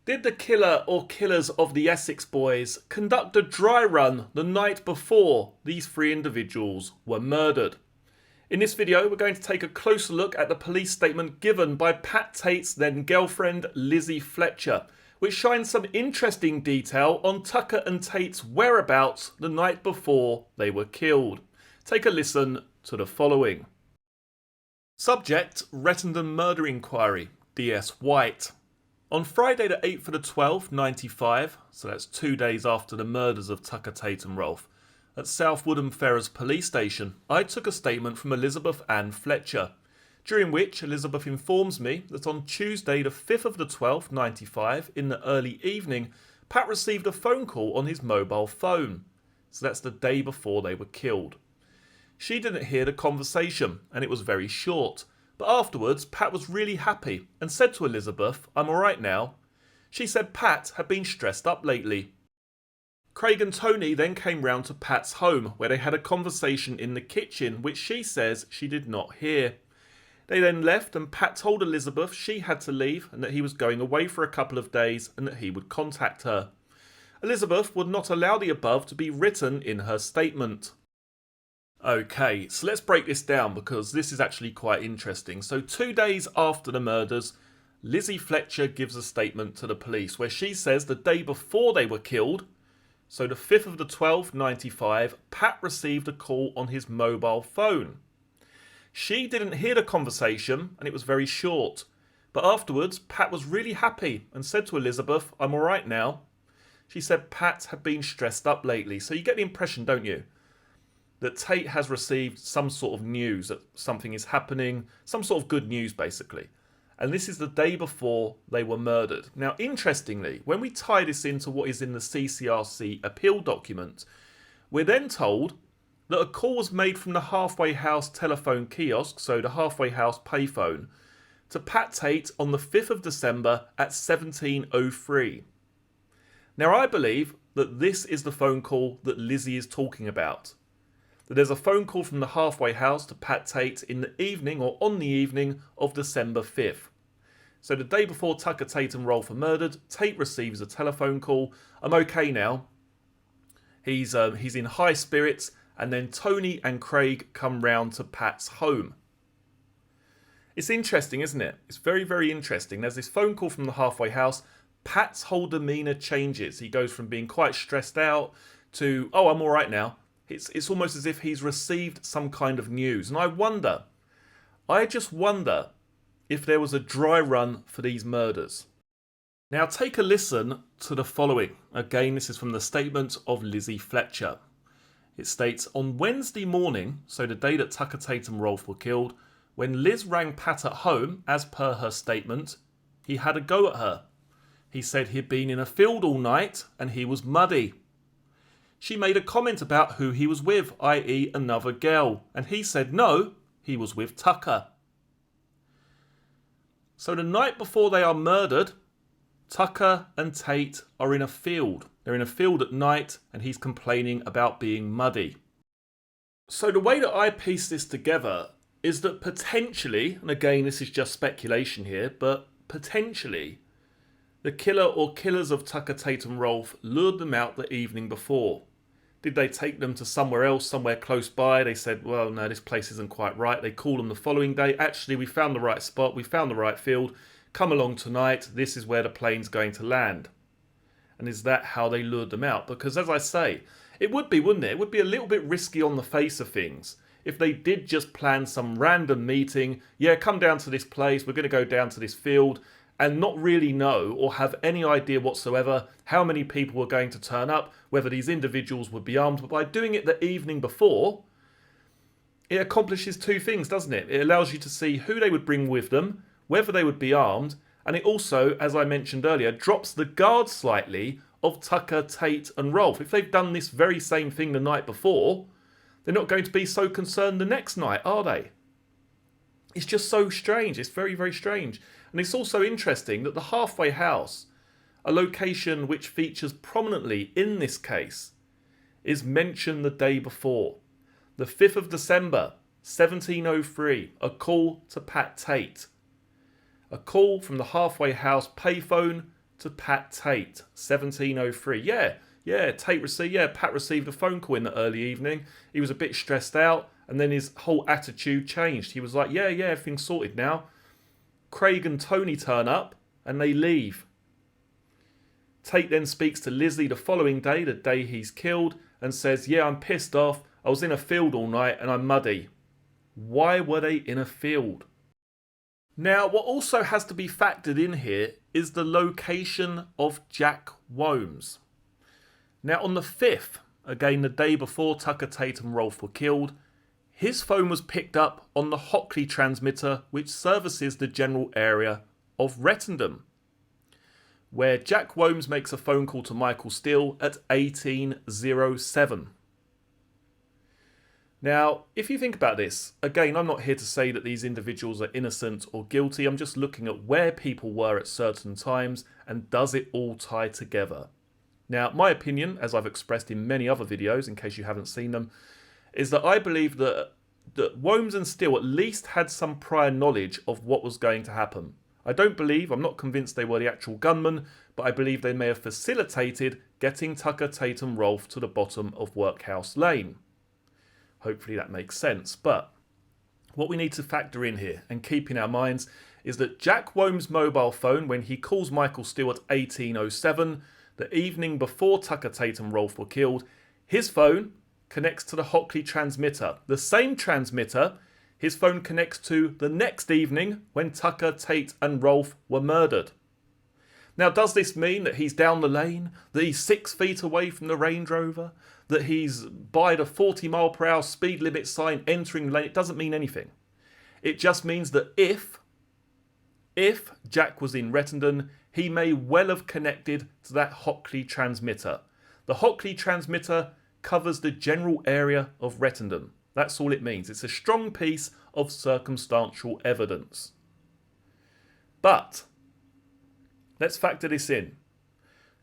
Did the killer or killers of the Essex boys conduct a dry run the night before these three individuals were murdered? In this video, we're going to take a closer look at the police statement given by Pat Tate's then girlfriend Lizzie Fletcher, which shines some interesting detail on Tucker and Tate's whereabouts the night before they were killed. Take a listen to the following. Subject: Rettendon Murder Inquiry, DS White. On Friday the 8th of the 12th, 95, so that's 2 days after the murders of Tucker Tate and Rolfe, at South Woodham Ferrers Police Station, I took a statement from Elizabeth Ann Fletcher, during which Elizabeth informs me that on Tuesday the 5th of the 12th, 95, in the early evening, Pat received a phone call on his mobile phone. So that's the day before they were killed. She didn't hear the conversation, and it was very short. But afterwards, Pat was really happy and said to Elizabeth, "I'm alright now." She said Pat had been stressed up lately. Craig and Tony then came round to Pat's home, where they had a conversation in the kitchen, which she says she did not hear. They then left, and Pat told Elizabeth she had to leave and that he was going away for a couple of days and that he would contact her. Elizabeth would not allow the above to be written in her statement. Okay, so let's break this down because this is actually quite interesting. So 2 days after the murders, Lizzie Fletcher gives a statement to the police where she says the day before they were killed, so the 5th of the 12th, 95, Pat received a call on his mobile phone. She didn't hear the conversation and it was very short. But afterwards, Pat was really happy and said to Elizabeth, "I'm alright now." She said Pat had been stressed up lately. So you get the impression, don't you, that Tate has received some sort of news, that something is happening, some sort of good news basically. And this is the day before they were murdered. Now, interestingly, when we tie this into what is in the CCRC appeal document, we're then told that a call was made from the Halfway House telephone kiosk, so the Halfway House payphone, to Pat Tate on the 5th of December at 17:03. Now, I believe that this is the phone call that Lizzie is talking about. That there's a phone call from the Halfway House to Pat Tate in the evening or on the evening of December 5th. So the day before Tucker Tate and Rolfe are murdered, Tate receives a telephone call. "I'm okay now." He's in high spirits, and then Tony and Craig come round to Pat's home. It's interesting, isn't it? It's very, very interesting. There's this phone call from the Halfway House. Pat's whole demeanour changes. He goes from being quite stressed out to, "Oh, I'm all right now." It's almost as if he's received some kind of news. And I just wonder if there was a dry run for these murders. Now take a listen to the following. Again, this is from the statement of Lizzie Fletcher. It states, "On Wednesday morning, so the day that Tucker Tate and Rolfe were killed, when Liz rang Pat at home, as per her statement, he had a go at her. He said he'd been in a field all night and he was muddy. She made a comment about who he was with, i.e. another girl, and he said no, he was with Tucker. So the night before they are murdered, Tucker and Tate are in a field. They're in a field at night and he's complaining about being muddy." So the way that I piece this together is that potentially, and again this is just speculation here, but potentially the killer or killers of Tucker Tate and Rolfe lured them out the evening before. Did they take them to somewhere else, somewhere close by? They said, "Well, no, this place isn't quite right." They call them the following day. "Actually, we found the right spot. We found the right field. Come along tonight. This is where the plane's going to land." And is that how they lured them out? Because as I say, it would be, wouldn't it? It would be a little bit risky on the face of things if they did just plan some random meeting. "Yeah, come down to this place. We're going to go down to this field," and not really know or have any idea whatsoever how many people were going to turn up, whether these individuals would be armed. But by doing it the evening before, it accomplishes two things, doesn't it? It allows you to see who they would bring with them, whether they would be armed, and it also, as I mentioned earlier, drops the guard slightly of Tucker, Tate and Rolfe. If they've done this very same thing the night before, they're not going to be so concerned the next night, are they? It's just so strange. It's very, very strange. And it's also interesting that the Halfway House, a location which features prominently in this case, is mentioned the day before. The 5th of December, 1703, a call to Pat Tate. A call from the Halfway House payphone to Pat Tate, 1703. Pat received a phone call in the early evening. He was a bit stressed out, and then his whole attitude changed. He was like, yeah, everything's sorted now. Craig and Tony turn up, and they leave. Tate then speaks to Lizzie the following day, the day he's killed, and says, yeah, I'm pissed off. I was in a field all night, and I'm muddy. Why were they in a field? Now, what also has to be factored in here is the location of Jack Womes. Now, on the 5th, again the day before Tucker Tate and Rolfe were killed, his phone was picked up on the Hockley transmitter which services the general area of Rettendam, where Jack Womes makes a phone call to Michael Steele at 18:07. Now, if you think about this, again, I'm not here to say that these individuals are innocent or guilty. I'm just looking at where people were at certain times and does it all tie together. Now, my opinion, as I've expressed in many other videos, in case you haven't seen them, is that I believe that Womes and Steele at least had some prior knowledge of what was going to happen. I'm not convinced they were the actual gunmen, but I believe they may have facilitated getting Tucker Tate and Rolfe to the bottom of Workhouse Lane. Hopefully that makes sense. But what we need to factor in here and keep in our minds is that Jack Womes' mobile phone, when he calls Michael Steele at 18:07, the evening before Tucker Tate and Rolfe were killed, his phone connects to the Hockley transmitter. The same transmitter his phone connects to the next evening when Tucker, Tate and Rolfe were murdered. Now, does this mean that he's down the lane, that he's 6 feet away from the Range Rover, that he's by the 40-mile-per-hour speed limit sign entering the lane? It doesn't mean anything. It just means that if Jack was in Rettendam, he may well have connected to that Hockley transmitter. The Hockley transmitter covers the general area of Rettendam. That's all it means. It's a strong piece of circumstantial evidence. But let's factor this in.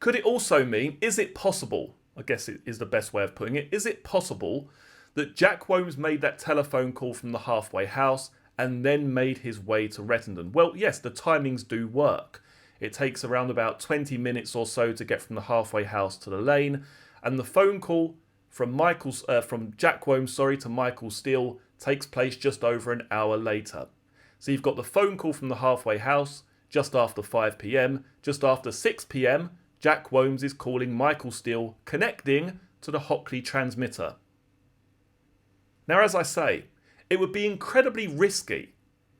Could it also mean, is it possible, I guess it is the best way of putting it, is it possible that Jack Womes made that telephone call from the halfway house and then made his way to Rettendam? Well, yes, the timings do work. It takes around about 20 minutes or so to get from the halfway house to the lane, and the phone call from Jack Womes to Michael Steele takes place just over an hour later. So you've got the phone call from the halfway house just after 5 p.m. Just after 6 p.m, Jack Womes is calling Michael Steele, connecting to the Hockley transmitter. Now, as I say, it would be incredibly risky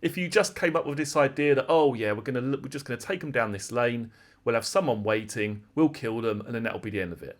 if you just came up with this idea that, oh yeah, we're just going to take them down this lane, we'll have someone waiting, we'll kill them, and then that'll be the end of it.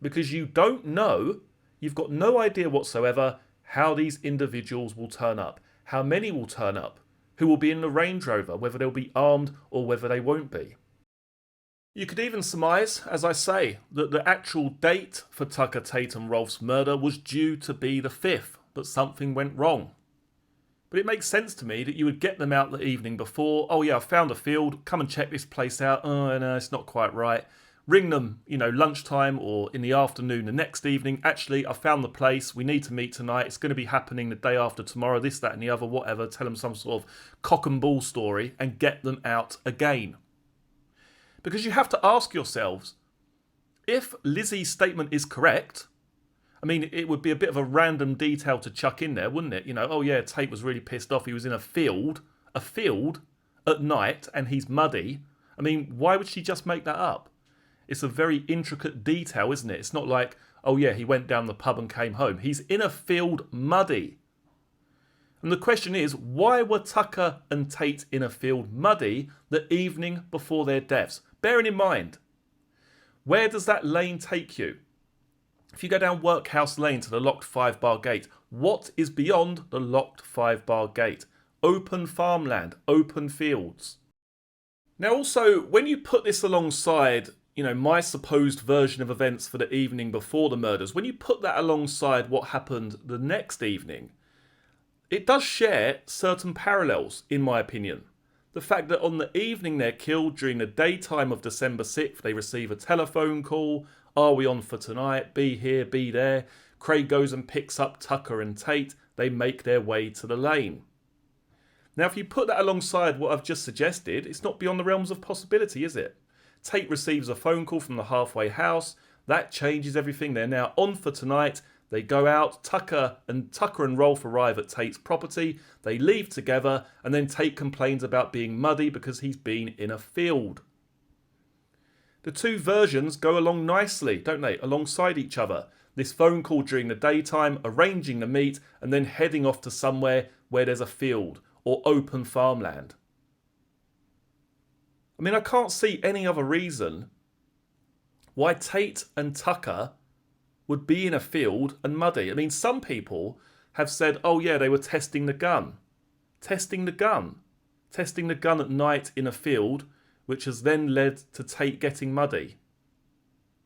Because you don't know, you've got no idea whatsoever how these individuals will turn up, how many will turn up, who will be in the Range Rover, whether they'll be armed or whether they won't be. You could even surmise, as I say, that the actual date for Tucker Tate and Rolfe's murder was due to be the 5th, but something went wrong. But it makes sense to me that you would get them out the evening before. Oh yeah, I found a field, come and check this place out. Oh no, it's not quite right. Ring them, lunchtime or in the afternoon the next evening. Actually, I found the place. We need to meet tonight. It's going to be happening the day after tomorrow, this, that and the other, whatever. Tell them some sort of cock and bull story and get them out again. Because you have to ask yourselves, if Lizzie's statement is correct, I mean, it would be a bit of a random detail to chuck in there, wouldn't it? Oh yeah, Tate was really pissed off. He was in a field at night and he's muddy. I mean, why would she just make that up? It's a very intricate detail, isn't it? It's not like, oh yeah, he went down the pub and came home. He's in a field muddy. And the question is, why were Tucker and Tate in a field muddy the evening before their deaths? Bearing in mind, where does that lane take you? If you go down Workhouse Lane to the locked 5-bar gate, what is beyond the locked 5-bar gate? Open farmland, open fields. Now also, when you put this alongside my supposed version of events for the evening before the murders, when you put that alongside what happened the next evening, it does share certain parallels, in my opinion. The fact that on the evening they're killed, during the daytime of December 6th, they receive a telephone call. Are we on for tonight? Be here, be there. Craig goes and picks up Tucker and Tate. They make their way to the lane. Now, if you put that alongside what I've just suggested, it's not beyond the realms of possibility, is it? Tate receives a phone call from the halfway house. That changes everything. They're now on for tonight. They go out. Tucker and Rolf arrive at Tate's property. They leave together, and then Tate complains about being muddy because he's been in a field. The two versions go along nicely, don't they, alongside each other. This phone call during the daytime, arranging the meet, and then heading off to somewhere where there's a field or open farmland. I mean, I can't see any other reason why Tate and Tucker would be in a field and muddy. I mean, some people have said, oh yeah, they were testing the gun. Testing the gun at night in a field, which has then led to Tate getting muddy.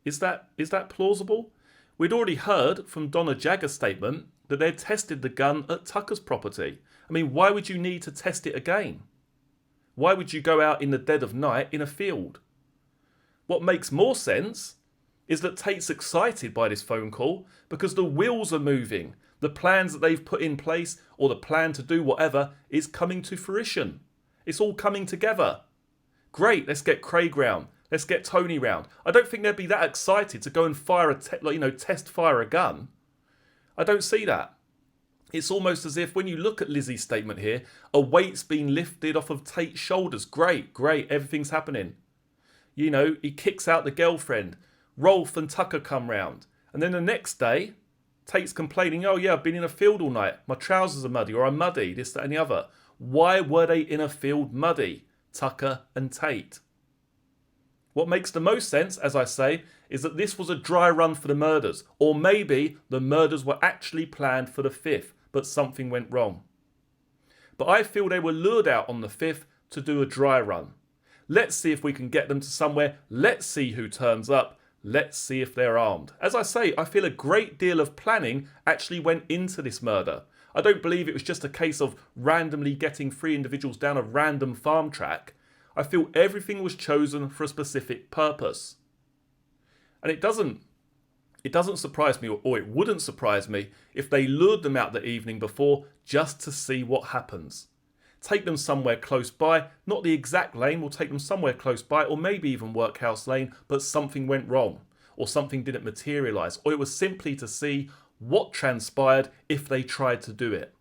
Is that plausible? We'd already heard from Donna Jagger's statement that they'd tested the gun at Tucker's property. I mean, why would you need to test it again? Why would you go out in the dead of night in a field? What makes more sense is that Tate's excited by this phone call because the wheels are moving. The plans that they've put in place, or the plan to do whatever, is coming to fruition. It's all coming together. Great, let's get Craig round. Let's get Tony round. I don't think they'd be that excited to go and test fire a gun. I don't see that. It's almost as if when you look at Lizzie's statement here, a weight's been lifted off of Tate's shoulders. Great, everything's happening. You know, he kicks out the girlfriend. Rolf and Tucker come round. And then the next day, Tate's complaining, oh yeah, I've been in a field all night. My trousers are muddy, or I'm muddy, this, that and the other. Why were they in a field muddy, Tucker and Tate? What makes the most sense, as I say, is that this was a dry run for the murders. Or maybe the murders were actually planned for the 5th, but something went wrong. But I feel they were lured out on the 5th to do a dry run. Let's see if we can get them to somewhere. Let's see who turns up. Let's see if they're armed. As I say, I feel a great deal of planning actually went into this murder. I don't believe it was just a case of randomly getting 3 individuals down a random farm track. I feel everything was chosen for a specific purpose. And it doesn't surprise me, or it wouldn't surprise me, if they lured them out the evening before just to see what happens. Take them somewhere close by, not the exact lane, we'll take them somewhere close by, or maybe even Workhouse Lane, but something went wrong, or something didn't materialise, or it was simply to see what transpired if they tried to do it.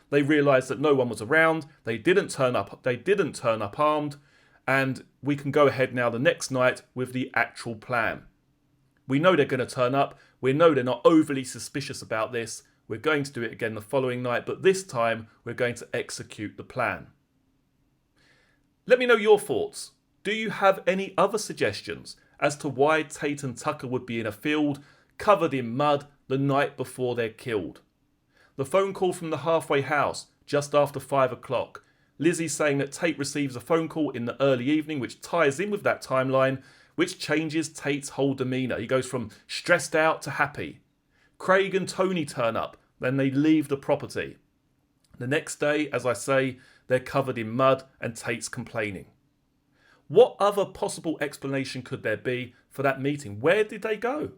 They realised that no one was around, they didn't turn up armed, and we can go ahead now the next night with the actual plan. We know they're going to turn up, we know they're not overly suspicious about this. We're going to do it again the following night, but this time we're going to execute the plan. Let me know your thoughts. Do you have any other suggestions as to why Tate and Tucker would be in a field covered in mud the night before they're killed? The phone call from the halfway house just after 5 o'clock. Lizzie saying that Tate receives a phone call in the early evening, which ties in with that timeline, which changes Tate's whole demeanour. He goes from stressed out to happy. Craig and Tony turn up, then they leave the property. The next day, as I say, they're covered in mud and Tate's complaining. What other possible explanation could there be for that meeting? Where did they go?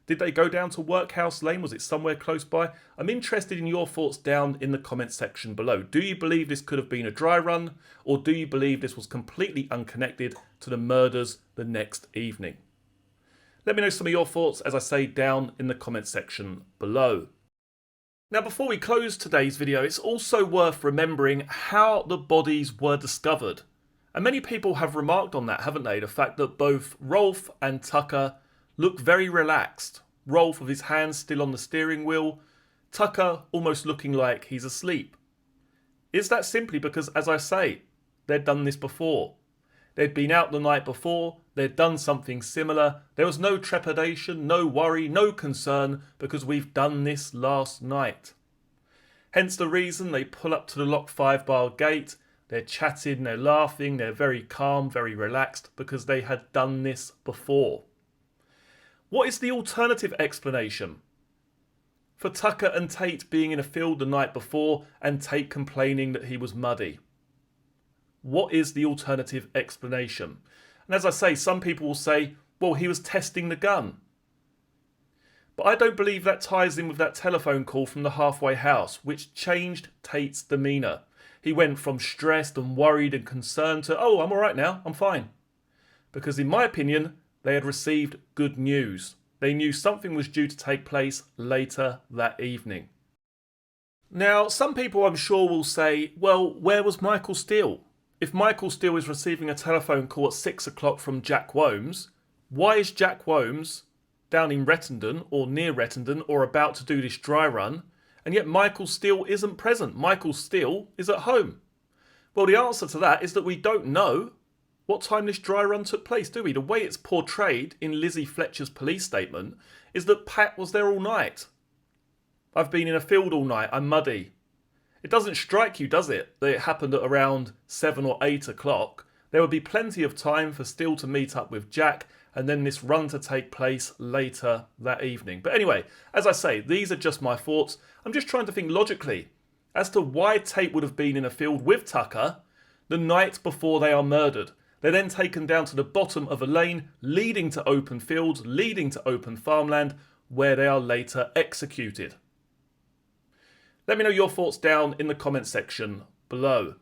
Did they go down to Workhouse Lane? Was it somewhere close by? I'm interested in your thoughts down in the comment section below. Do you believe this could have been a dry run, or do you believe this was completely unconnected to the murders the next evening? Let me know some of your thoughts, as I say, down in the comment section below. Now, before we close today's video, it's also worth remembering how the bodies were discovered. And many people have remarked on that, haven't they? The fact that both Rolf and Tucker look very relaxed. Rolf with his hands still on the steering wheel, Tucker almost looking like he's asleep. Is that simply because, as I say, they'd done this before? They'd been out the night before, they'd done something similar, there was no trepidation, no worry, no concern, because we've done this last night. Hence the reason they pull up to the locked 5-bar gate, they're chatting, they're laughing, they're very calm, very relaxed, because they had done this before. What is the alternative explanation for Tucker and Tate being in a field the night before and Tate complaining that he was muddy? What is the alternative explanation? And as I say, some people will say, well, he was testing the gun. But I don't believe that ties in with that telephone call from the halfway house, which changed Tate's demeanour. He went from stressed and worried and concerned to, oh, I'm all right now, I'm fine. because in my opinion, they had received good news. They knew something was due to take place later that evening. Now, some people I'm sure will say, well, where was Michael Steele? If Michael Steele is receiving a telephone call at 6 o'clock from Jack Womes, why is Jack Womes down in Rettendon or near Rettendon or about to do this dry run, and yet Michael Steele isn't present? Michael Steele is at home. Well, the answer to that is that we don't know what time this dry run took place, do we? The way it's portrayed in Lizzie Fletcher's police statement is that Pat was there all night. I've been in a field all night, I'm muddy. It doesn't strike you, does it, that it happened at around 7 or 8 o'clock. There would be plenty of time for Steele to meet up with Jack and then this run to take place later that evening. But anyway, as I say, these are just my thoughts. I'm just trying to think logically as to why Tate would have been in a field with Tucker the night before they are murdered. They're then taken down to the bottom of a lane leading to open fields, leading to open farmland, where they are later executed. Let me know your thoughts down in the comment section below.